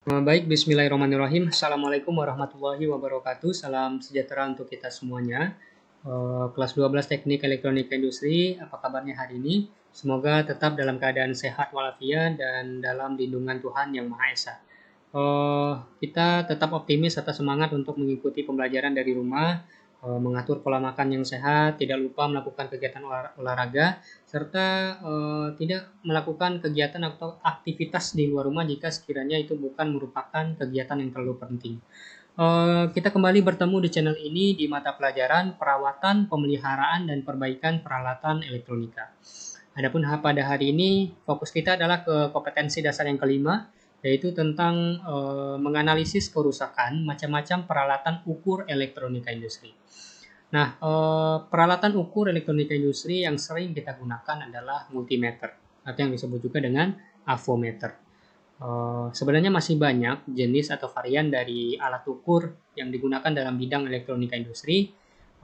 Baik, bismillahirrahmanirrahim. Assalamualaikum warahmatullahi wabarakatuh. Salam sejahtera untuk kita semuanya. Kelas 12 Teknik Elektronika Industri, apa kabarnya hari ini? Semoga tetap dalam keadaan sehat walafiat dan dalam lindungan Tuhan Yang Maha Esa. Kita tetap optimis serta semangat untuk mengikuti pembelajaran dari rumah, mengatur pola makan yang sehat, tidak lupa melakukan kegiatan olahraga, serta tidak melakukan kegiatan atau aktivitas di luar rumah jika sekiranya itu bukan merupakan kegiatan yang terlalu penting. Kita kembali bertemu di channel ini di mata pelajaran perawatan, pemeliharaan, dan perbaikan peralatan elektronika. Adapun pada hari ini fokus kita adalah ke kompetensi dasar yang kelima, yaitu tentang menganalisis kerusakan macam-macam peralatan ukur elektronika industri. Nah, peralatan ukur elektronika industri yang sering kita gunakan adalah multimeter atau yang disebut juga dengan avometer. Sebenarnya masih banyak jenis atau varian dari alat ukur yang digunakan dalam bidang elektronika industri.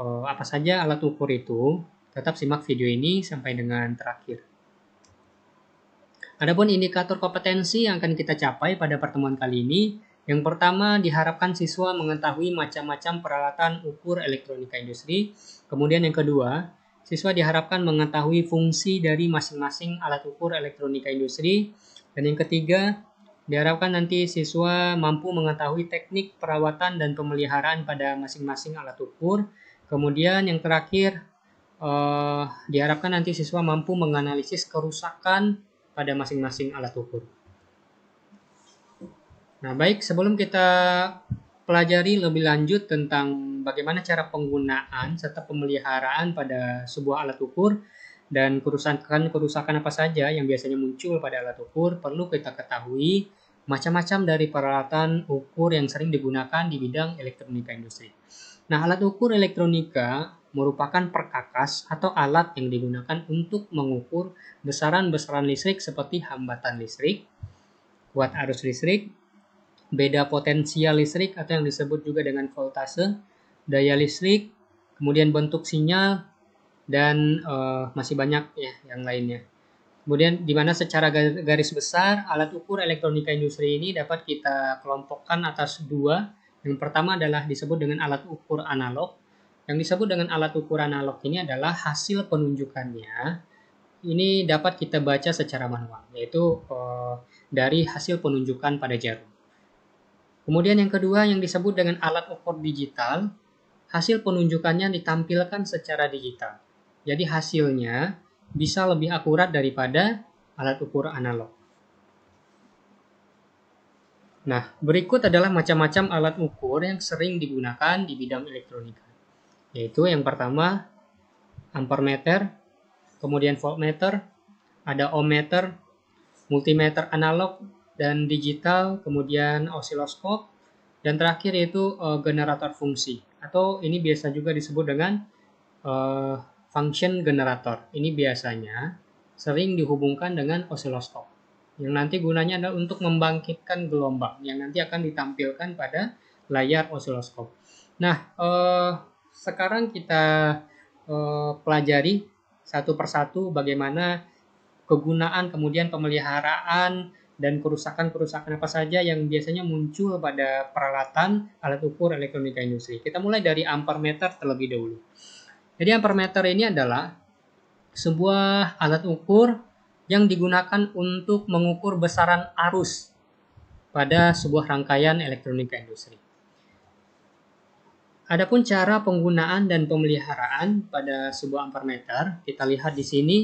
Apa saja alat ukur itu? Tetap simak video ini sampai dengan terakhir. Adapun indikator kompetensi yang akan kita capai pada pertemuan kali ini, yang pertama diharapkan siswa mengetahui macam-macam peralatan ukur elektronika industri. Kemudian yang kedua, siswa diharapkan mengetahui fungsi dari masing-masing alat ukur elektronika industri. Dan yang ketiga, diharapkan nanti siswa mampu mengetahui teknik perawatan dan pemeliharaan pada masing-masing alat ukur. Kemudian yang terakhir, diharapkan nanti siswa mampu menganalisis kerusakan pada masing-masing alat ukur. Nah, baik, sebelum kita pelajari lebih lanjut tentang bagaimana cara penggunaan serta pemeliharaan pada sebuah alat ukur dan kerusakan apa saja yang biasanya muncul pada alat ukur, perlu kita ketahui macam-macam dari peralatan ukur yang sering digunakan di bidang elektronika industri. Nah, alat ukur elektronika merupakan perkakas atau alat yang digunakan untuk mengukur besaran-besaran listrik seperti hambatan listrik, kuat arus listrik, beda potensial listrik atau yang disebut juga dengan voltase, daya listrik, kemudian bentuk sinyal, dan masih banyak ya yang lainnya. Kemudian di mana secara garis besar alat ukur elektronika industri ini dapat kita kelompokkan atas dua. Yang pertama adalah disebut dengan alat ukur analog. Yang disebut dengan alat ukur analog ini adalah hasil penunjukannya. Ini dapat kita baca secara manual, yaitu dari hasil penunjukan pada jarum. Kemudian yang kedua yang disebut dengan alat ukur digital, hasil penunjukannya ditampilkan secara digital. Jadi hasilnya bisa lebih akurat daripada alat ukur analog. Nah, berikut adalah macam-macam alat ukur yang sering digunakan di bidang elektronika. Yaitu yang pertama, ampermeter, kemudian voltmeter, ada ohmmeter, multimeter analog dan digital, kemudian osiloskop, dan terakhir yaitu generator fungsi. Atau ini biasa juga disebut dengan function generator. Ini biasanya sering dihubungkan dengan osiloskop, yang nanti gunanya adalah untuk membangkitkan gelombang yang nanti akan ditampilkan pada layar osiloskop. Nah, sekarang kita pelajari satu persatu bagaimana kegunaan, kemudian pemeliharaan, dan kerusakan-kerusakan apa saja yang biasanya muncul pada peralatan alat ukur elektronika industri. Kita mulai dari ampermeter terlebih dahulu. Jadi ampermeter ini adalah sebuah alat ukur yang digunakan untuk mengukur besaran arus pada sebuah rangkaian elektronika industri. Adapun cara penggunaan dan pemeliharaan pada sebuah ampermeter, kita lihat di sini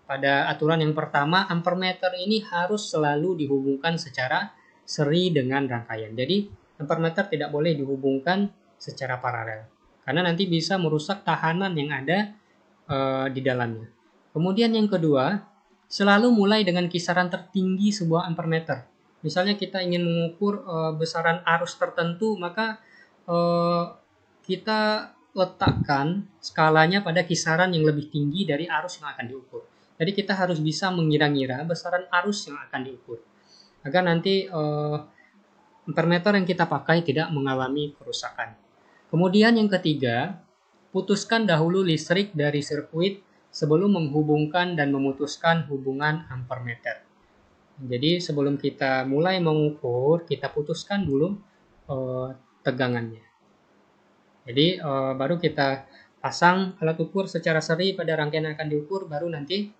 pada aturan yang pertama, ampermeter ini harus selalu dihubungkan secara seri dengan rangkaian. Jadi ampermeter tidak boleh dihubungkan secara paralel, karena nanti bisa merusak tahanan yang ada di dalamnya. Kemudian yang kedua, selalu mulai dengan kisaran tertinggi sebuah ampermeter. Misalnya kita ingin mengukur besaran arus tertentu, maka kita letakkan skalanya pada kisaran yang lebih tinggi dari arus yang akan diukur. Jadi kita harus bisa mengira-ngira besaran arus yang akan diukur, agar nanti ampermeter yang kita pakai tidak mengalami kerusakan. Kemudian yang ketiga, putuskan dahulu listrik dari sirkuit sebelum menghubungkan dan memutuskan hubungan ampermeter. Jadi sebelum kita mulai mengukur, kita putuskan dulu tegangannya. Jadi baru kita pasang alat ukur secara seri pada rangkaian yang akan diukur, baru nanti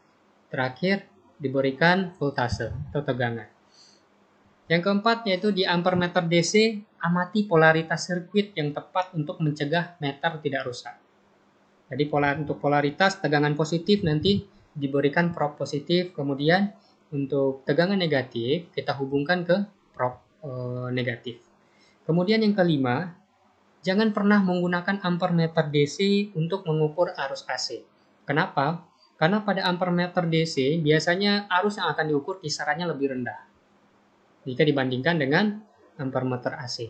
terakhir diberikan voltase atau tegangan. Yang keempat yaitu di ampermeter DC, amati polaritas sirkuit yang tepat untuk mencegah meter tidak rusak. Jadi untuk polaritas tegangan positif nanti diberikan prop positif, kemudian untuk tegangan negatif kita hubungkan ke prop negatif. Kemudian yang kelima, jangan pernah menggunakan ampermeter DC untuk mengukur arus AC. Kenapa? Karena pada ampermeter DC biasanya arus yang akan diukur kisarannya lebih rendah jika dibandingkan dengan ampermeter AC.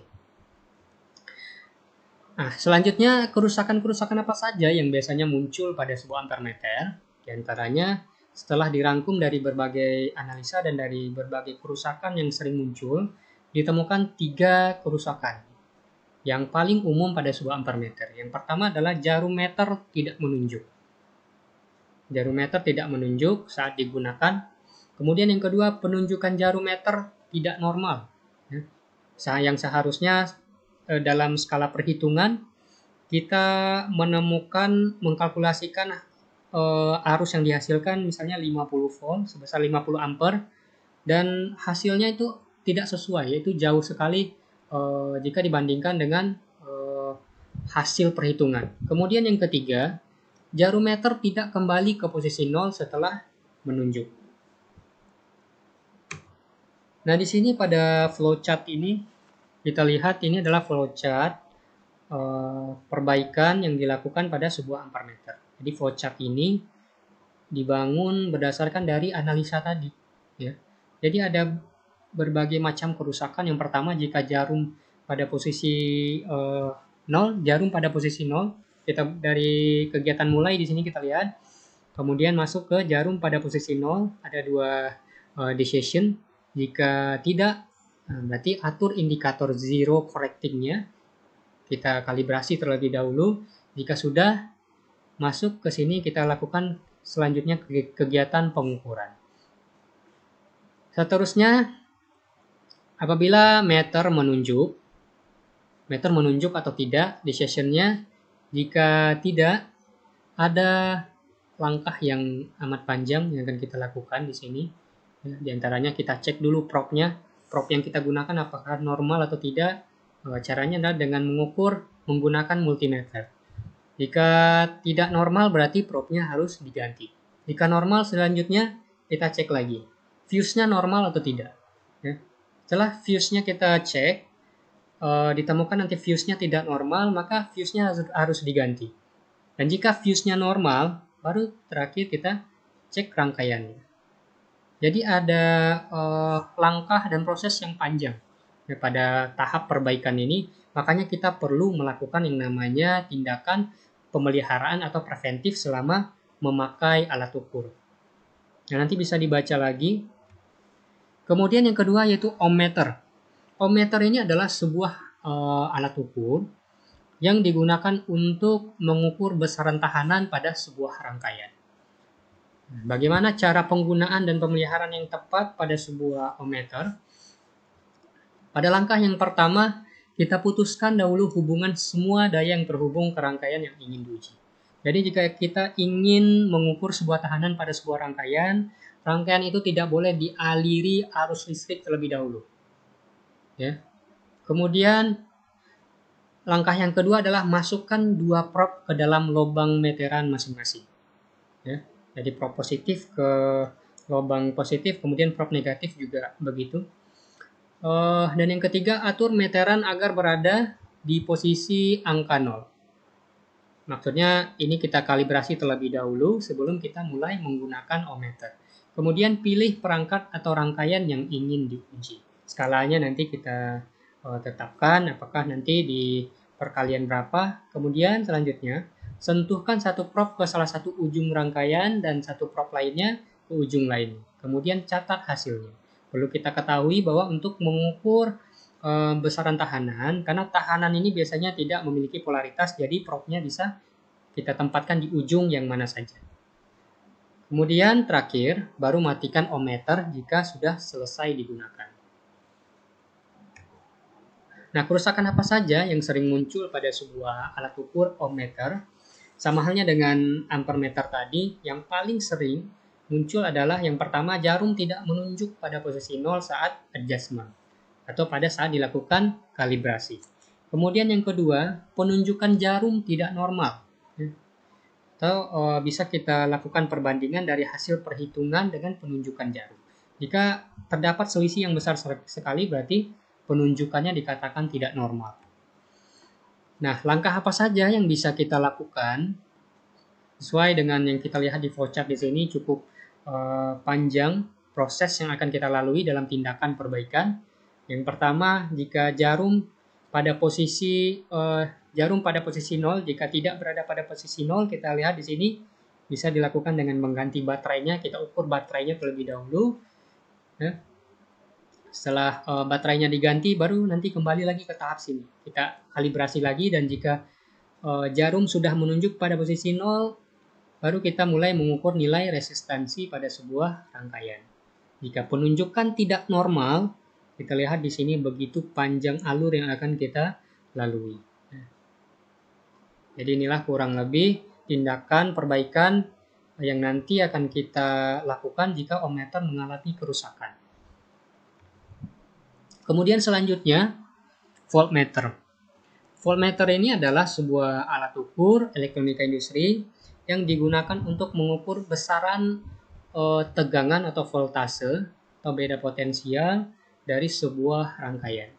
Nah, selanjutnya kerusakan-kerusakan apa saja yang biasanya muncul pada sebuah ampermeter? Di antaranya setelah dirangkum dari berbagai analisa dan dari berbagai kerusakan yang sering muncul, ditemukan 3 kerusakan yang paling umum pada sebuah ampermeter. Yang pertama adalah jarum meter tidak menunjuk. Jarum meter tidak menunjuk saat digunakan. Kemudian yang kedua, penunjukan jarum meter tidak normal. Yang seharusnya dalam skala perhitungan kita menemukan, mengkalkulasikan arus yang dihasilkan misalnya 50 volt sebesar 50 ampere dan hasilnya itu tidak sesuai, yaitu jauh sekali jika dibandingkan dengan hasil perhitungan. Kemudian yang ketiga, jarum meter tidak kembali ke posisi 0 setelah menunjuk. Nah, di sini pada flowchart ini kita lihat ini adalah flowchart perbaikan yang dilakukan pada sebuah ampermeter. Jadi flowchart ini dibangun berdasarkan dari analisa tadi, ya. Jadi ada berbagai macam kerusakan. Yang pertama, jika jarum pada posisi 0, jarum pada posisi 0, kita dari kegiatan mulai di sini kita lihat. Kemudian masuk ke jarum pada posisi 0, ada 2 decision. Jika tidak, berarti atur indikator zero correcting-nya. Kita kalibrasi terlebih dahulu. Jika sudah masuk ke sini, kita lakukan selanjutnya kegiatan pengukuran. Seterusnya, apabila meter menunjuk atau tidak decision-nya, jika tidak, ada langkah yang amat panjang yang akan kita lakukan di sini. Di antaranya kita cek dulu propnya, prop yang kita gunakan apakah normal atau tidak. Caranya adalah dengan mengukur menggunakan multimeter. Jika tidak normal berarti propnya harus diganti. Jika normal selanjutnya kita cek lagi. Fuse-nya normal atau tidak. Ya. Setelah fuse-nya kita cek, ditemukan nanti fuse-nya tidak normal, maka fuse-nya harus diganti. Dan jika fuse-nya normal, baru terakhir kita cek rangkaiannya. Jadi ada langkah dan proses yang panjang pada tahap perbaikan ini, makanya kita perlu melakukan yang namanya tindakan pemeliharaan atau preventif selama memakai alat ukur. Nah, nanti bisa dibaca lagi. Kemudian yang kedua yaitu ohmmeter. Ohmmeter ini adalah sebuah alat ukur yang digunakan untuk mengukur besaran tahanan pada sebuah rangkaian. Bagaimana cara penggunaan dan pemeliharaan yang tepat pada sebuah ohmmeter? Pada langkah yang pertama, kita putuskan dahulu hubungan semua daya yang terhubung ke rangkaian yang ingin diuji. Jadi jika kita ingin mengukur sebuah tahanan pada sebuah rangkaian itu tidak boleh dialiri arus listrik terlebih dahulu. Ya. Kemudian langkah yang kedua adalah masukkan 2 prop ke dalam lubang meteran masing-masing. Ya. Jadi prop positif ke lubang positif, kemudian prop negatif juga begitu. Dan yang ketiga, atur meteran agar berada di posisi angka 0. Maksudnya ini kita kalibrasi terlebih dahulu sebelum kita mulai menggunakan ohmmeter. Kemudian pilih perangkat atau rangkaian yang ingin diuji. Skalanya nanti kita tetapkan apakah nanti di perkalian berapa. Kemudian selanjutnya, sentuhkan satu prop ke salah satu ujung rangkaian dan satu prop lainnya ke ujung lain. Kemudian catat hasilnya. Perlu kita ketahui bahwa untuk mengukur besaran tahanan, karena tahanan ini biasanya tidak memiliki polaritas, jadi propnya bisa kita tempatkan di ujung yang mana saja. Kemudian terakhir, baru matikan ohmmeter jika sudah selesai digunakan. Nah, kerusakan apa saja yang sering muncul pada sebuah alat ukur ohmmeter? Sama halnya dengan ampermeter tadi, yang paling sering muncul adalah yang pertama, jarum tidak menunjuk pada posisi 0 saat adjustment atau pada saat dilakukan kalibrasi. Kemudian yang kedua, penunjukan jarum tidak normal. Atau bisa kita lakukan perbandingan dari hasil perhitungan dengan penunjukan jarum. Jika terdapat selisih yang besar sekali, berarti penunjukannya dikatakan tidak normal. Nah, langkah apa saja yang bisa kita lakukan sesuai dengan yang kita lihat di flowchart di sini, cukup panjang proses yang akan kita lalui dalam tindakan perbaikan. Yang pertama, jika jarum pada posisi 0, jika tidak berada pada posisi 0, kita lihat di sini bisa dilakukan dengan mengganti baterainya. Kita ukur baterainya terlebih dahulu. Setelah baterainya diganti, baru nanti kembali lagi ke tahap sini. Kita kalibrasi lagi, dan jika jarum sudah menunjuk pada posisi 0, baru kita mulai mengukur nilai resistansi pada sebuah rangkaian. Jika penunjukan tidak normal, kita lihat di sini begitu panjang alur yang akan kita lalui. Jadi inilah kurang lebih tindakan perbaikan yang nanti akan kita lakukan jika ohmmeter mengalami kerusakan. Kemudian selanjutnya, voltmeter. Voltmeter ini adalah sebuah alat ukur elektronika industri yang digunakan untuk mengukur besaran tegangan atau voltase atau beda potensial dari sebuah rangkaian.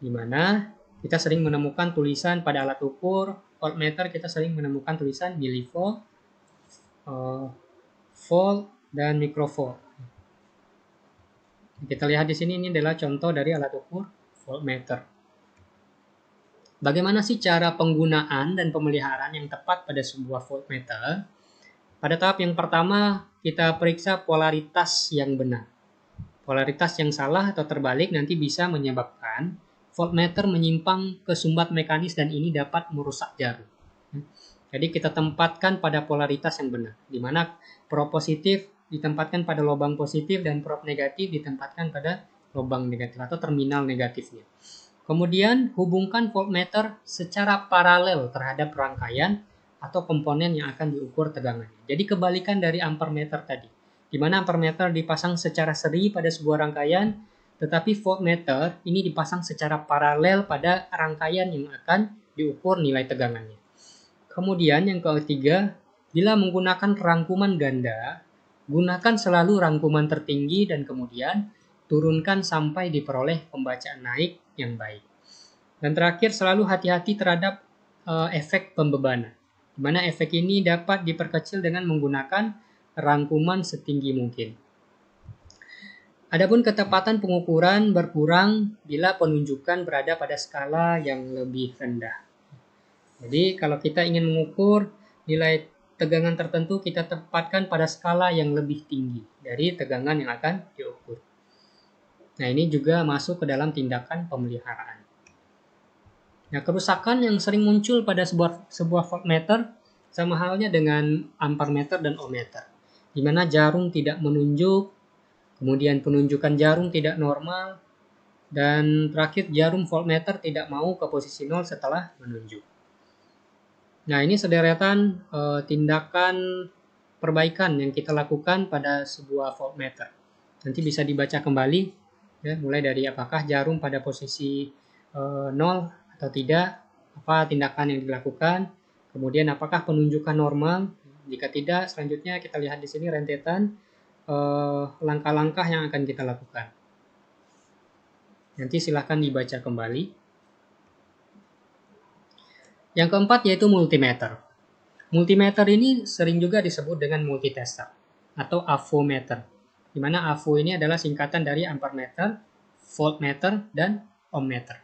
Di mana kita sering menemukan tulisan pada alat ukur voltmeter, kita sering menemukan tulisan milivolt, volt, dan mikrovolt. Kita lihat di sini, ini adalah contoh dari alat ukur voltmeter. Bagaimana sih cara penggunaan dan pemeliharaan yang tepat pada sebuah voltmeter? Pada tahap yang pertama, kita periksa polaritas yang benar. Polaritas yang salah atau terbalik nanti bisa menyebabkan voltmeter menyimpang ke sumbat mekanis dan ini dapat merusak jarum. Jadi kita tempatkan pada polaritas yang benar, di mana prob positif ditempatkan pada lubang positif dan prob negatif ditempatkan pada lubang negatif atau terminal negatifnya. Kemudian hubungkan voltmeter secara paralel terhadap rangkaian atau komponen yang akan diukur tegangannya. Jadi kebalikan dari ampermeter tadi, di mana ampermeter dipasang secara seri pada sebuah rangkaian, tetapi voltmeter ini dipasang secara paralel pada rangkaian yang akan diukur nilai tegangannya. Kemudian yang ketiga, bila menggunakan rangkuman ganda, gunakan selalu rangkuman tertinggi dan kemudian turunkan sampai diperoleh pembacaan naik yang baik. Dan terakhir, selalu hati-hati terhadap efek pembebanan, di mana efek ini dapat diperkecil dengan menggunakan rangkuman setinggi mungkin. Adapun ketepatan pengukuran berkurang bila penunjukan berada pada skala yang lebih rendah. Jadi kalau kita ingin mengukur nilai tegangan tertentu, kita tempatkan pada skala yang lebih tinggi dari tegangan yang akan diukur. Nah, ini juga masuk ke dalam tindakan pemeliharaan. Nah, kerusakan yang sering muncul pada sebuah voltmeter sama halnya dengan ampermeter dan ohmmeter, di mana jarum tidak menunjuk, kemudian penunjukan jarum tidak normal, dan terakhir jarum voltmeter tidak mau ke posisi 0 setelah menunjuk. Nah, ini sederetan tindakan perbaikan yang kita lakukan pada sebuah voltmeter. Nanti bisa dibaca kembali, ya, mulai dari apakah jarum pada posisi 0 atau tidak, apa tindakan yang dilakukan, kemudian apakah penunjukan normal. Jika tidak, selanjutnya kita lihat di sini rentetan langkah-langkah yang akan kita lakukan. Nanti silahkan dibaca kembali. Yang keempat yaitu multimeter. Multimeter ini sering juga disebut dengan multitester atau avometer, di mana avo ini adalah singkatan dari ampermeter, voltmeter, dan ohmmeter.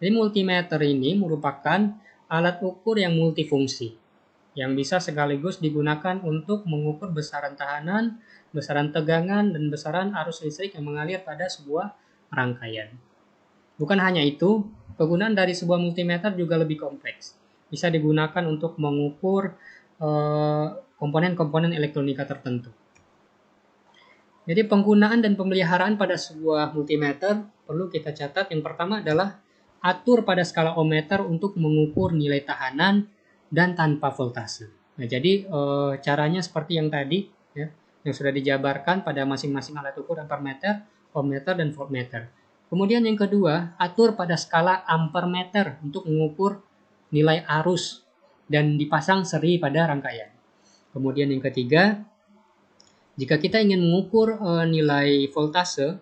Jadi multimeter ini merupakan alat ukur yang multifungsi, yang bisa sekaligus digunakan untuk mengukur besaran tahanan, besaran tegangan, dan besaran arus listrik yang mengalir pada sebuah rangkaian. Bukan hanya itu, penggunaan dari sebuah multimeter juga lebih kompleks. Bisa digunakan untuk mengukur komponen-komponen elektronika tertentu. Jadi penggunaan dan pemeliharaan pada sebuah multimeter perlu kita catat. Yang pertama adalah atur pada skala ohmmeter untuk mengukur nilai tahanan dan tanpa voltase. Nah, jadi caranya seperti yang tadi, ya, yang sudah dijabarkan pada masing-masing alat ukur ampermeter, ohmmeter, dan voltmeter. Kemudian yang kedua, atur pada skala ampermeter untuk mengukur nilai arus dan dipasang seri pada rangkaian. Kemudian yang ketiga, jika kita ingin mengukur nilai voltase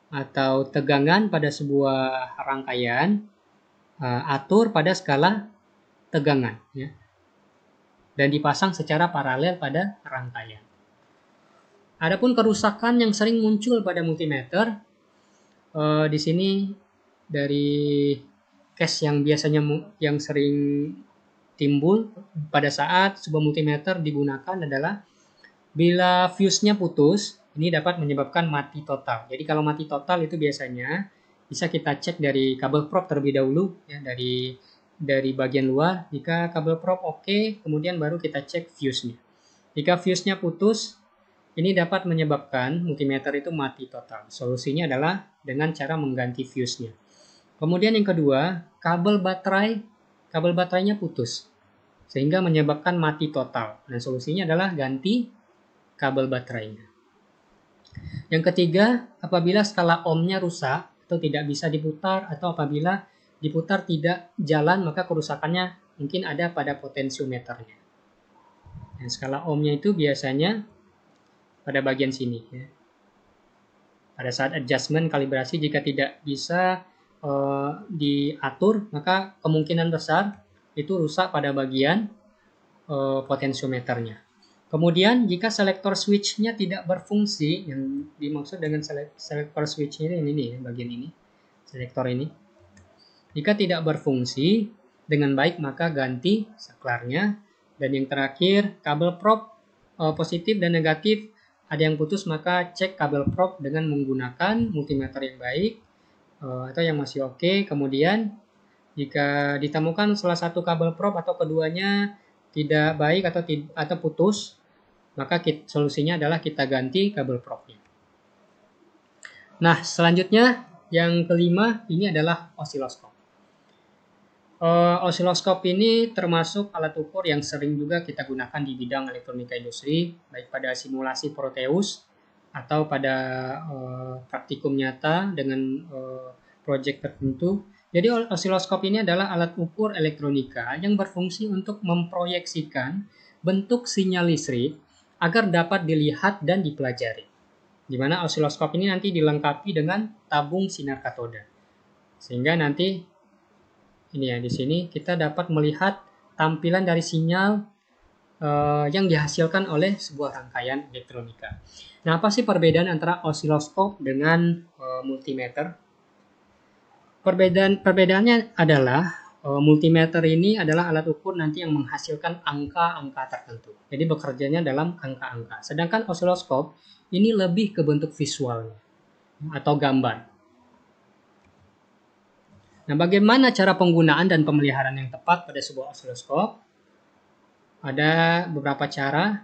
atau tegangan pada sebuah rangkaian, atur pada skala tegangan, ya, dan dipasang secara paralel pada rangkaian. Adapun kerusakan yang sering muncul pada multimeter, di sini dari case yang biasanya yang sering timbul pada saat sebuah multimeter digunakan adalah bila fuse-nya putus, ini dapat menyebabkan mati total. Jadi kalau mati total itu biasanya bisa kita cek dari kabel prop terlebih dahulu, ya, dari bagian luar. Jika kabel prop oke, kemudian baru kita cek fuse-nya. Jika fuse-nya putus, ini dapat menyebabkan multimeter itu mati total. Solusinya adalah dengan cara mengganti fuse-nya. Kemudian yang kedua, kabel baterainya putus sehingga menyebabkan mati total. Dan solusinya adalah ganti kabel baterainya. Yang ketiga, apabila skala ohmnya rusak atau tidak bisa diputar, atau apabila diputar tidak jalan, maka kerusakannya mungkin ada pada potensiometernya. Dan skala ohmnya itu biasanya pada bagian sini, ya. Pada saat adjustment kalibrasi, jika tidak bisa diatur, maka kemungkinan besar itu rusak pada bagian potensiometernya. Kemudian jika selektor switch-nya tidak berfungsi, yang dimaksud dengan selektor switch-nya ini, bagian ini, selektor ini. Jika tidak berfungsi dengan baik, maka ganti saklarnya. Dan yang terakhir, kabel prop positif dan negatif ada yang putus, maka cek kabel prop dengan menggunakan multimeter yang baik atau yang masih oke. Kemudian jika ditemukan salah satu kabel prop atau keduanya tidak baik atau putus, maka solusinya adalah kita ganti kabel propnya. Nah, selanjutnya yang kelima ini adalah osiloskop. Osiloskop ini termasuk alat ukur yang sering juga kita gunakan di bidang elektronika industri, baik pada simulasi Proteus atau pada praktikum nyata dengan proyek tertentu. Jadi osiloskop ini adalah alat ukur elektronika yang berfungsi untuk memproyeksikan bentuk sinyal listrik agar dapat dilihat dan dipelajari. Di mana osiloskop ini nanti dilengkapi dengan tabung sinar katoda. Sehingga nanti ini ya, di sini kita dapat melihat tampilan dari sinyal yang dihasilkan oleh sebuah rangkaian elektronika. Nah, apa sih perbedaan antara osiloskop dengan multimeter? Perbedaannya adalah multimeter ini adalah alat ukur nanti yang menghasilkan angka-angka tertentu. Jadi bekerjanya dalam angka-angka. Sedangkan osiloskop ini lebih ke bentuk visualnya atau gambar. Nah, bagaimana cara penggunaan dan pemeliharaan yang tepat pada sebuah osiloskop? Ada beberapa cara.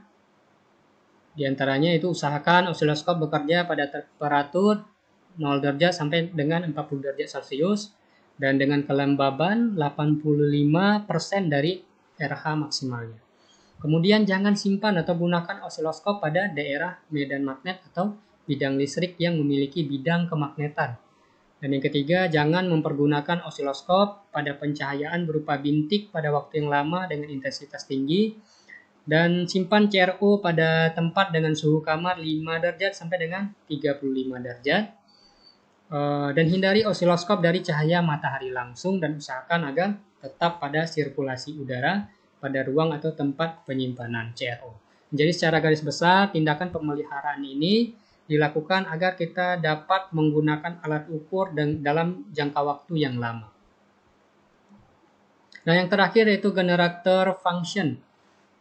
Di antaranya itu usahakan osiloskop bekerja pada temperatur 0 derajat sampai dengan 40 derajat Celcius dan dengan kelembaban 85% dari RH maksimalnya. Kemudian jangan simpan atau gunakan osiloskop pada daerah medan magnet atau bidang listrik yang memiliki bidang kemagnetan. Dan yang ketiga, jangan mempergunakan osiloskop pada pencahayaan berupa bintik pada waktu yang lama dengan intensitas tinggi. Dan simpan CRO pada tempat dengan suhu kamar 5 derajat sampai dengan 35 derajat. Dan hindari osiloskop dari cahaya matahari langsung dan usahakan agar tetap pada sirkulasi udara pada ruang atau tempat penyimpanan CRO. Jadi secara garis besar, tindakan pemeliharaan ini dilakukan agar kita dapat menggunakan alat ukur dalam jangka waktu yang lama. Nah, yang terakhir yaitu generator function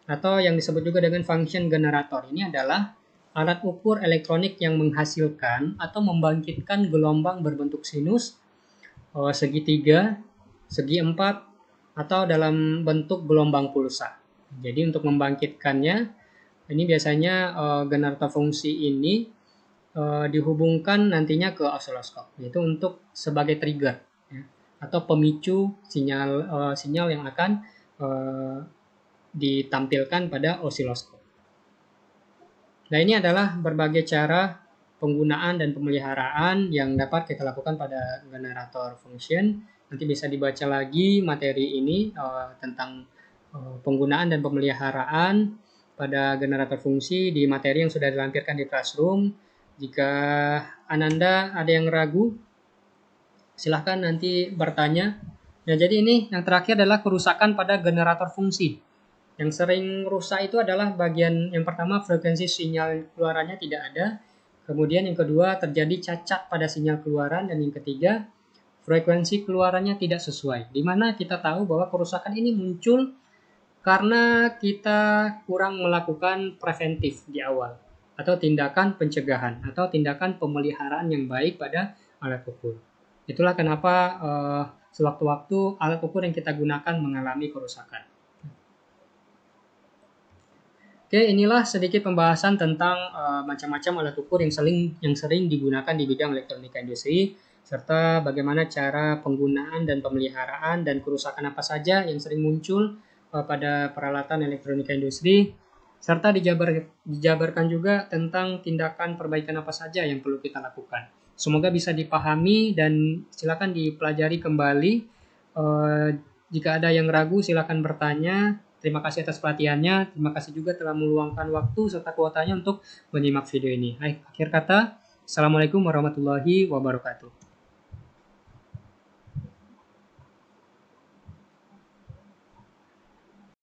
atau yang disebut juga dengan function generator. Ini adalah alat ukur elektronik yang menghasilkan atau membangkitkan gelombang berbentuk sinus, segitiga, segi empat, atau dalam bentuk gelombang pulsa. Jadi untuk membangkitkannya Ini biasanya generator fungsi ini dihubungkan nantinya ke osiloskop, yaitu untuk sebagai trigger ya, atau pemicu sinyal yang akan eh, ditampilkan pada osiloskop. Nah, ini adalah berbagai cara penggunaan dan pemeliharaan yang dapat kita lakukan pada generator function. Nanti bisa dibaca lagi materi ini tentang penggunaan dan pemeliharaan pada generator fungsi di materi yang sudah dilampirkan di Classroom. Jika Ananda ada yang ragu, silahkan nanti bertanya. Nah, jadi ini yang terakhir adalah kerusakan pada generator fungsi. Yang sering rusak itu adalah bagian yang pertama, frekuensi sinyal keluarannya tidak ada. Kemudian yang kedua, terjadi cacat pada sinyal keluaran. Dan yang ketiga, frekuensi keluarannya tidak sesuai. Di mana kita tahu bahwa kerusakan ini muncul karena kita kurang melakukan preventif di awal, atau tindakan pencegahan, atau tindakan pemeliharaan yang baik pada alat ukur. Itulah kenapa sewaktu-waktu alat ukur yang kita gunakan mengalami kerusakan. Oke, inilah sedikit pembahasan tentang macam-macam alat ukur yang sering digunakan di bidang elektronika industri, serta bagaimana cara penggunaan dan pemeliharaan dan kerusakan apa saja yang sering muncul pada peralatan elektronika industri, serta dijabarkan juga tentang tindakan perbaikan apa saja yang perlu kita lakukan. Semoga bisa dipahami dan silakan dipelajari kembali. Jika ada yang ragu, silakan bertanya. Terima kasih atas perhatiannya. Terima kasih juga telah meluangkan waktu serta kuotanya untuk menyimak video ini. Akhir kata, Assalamualaikum warahmatullahi wabarakatuh.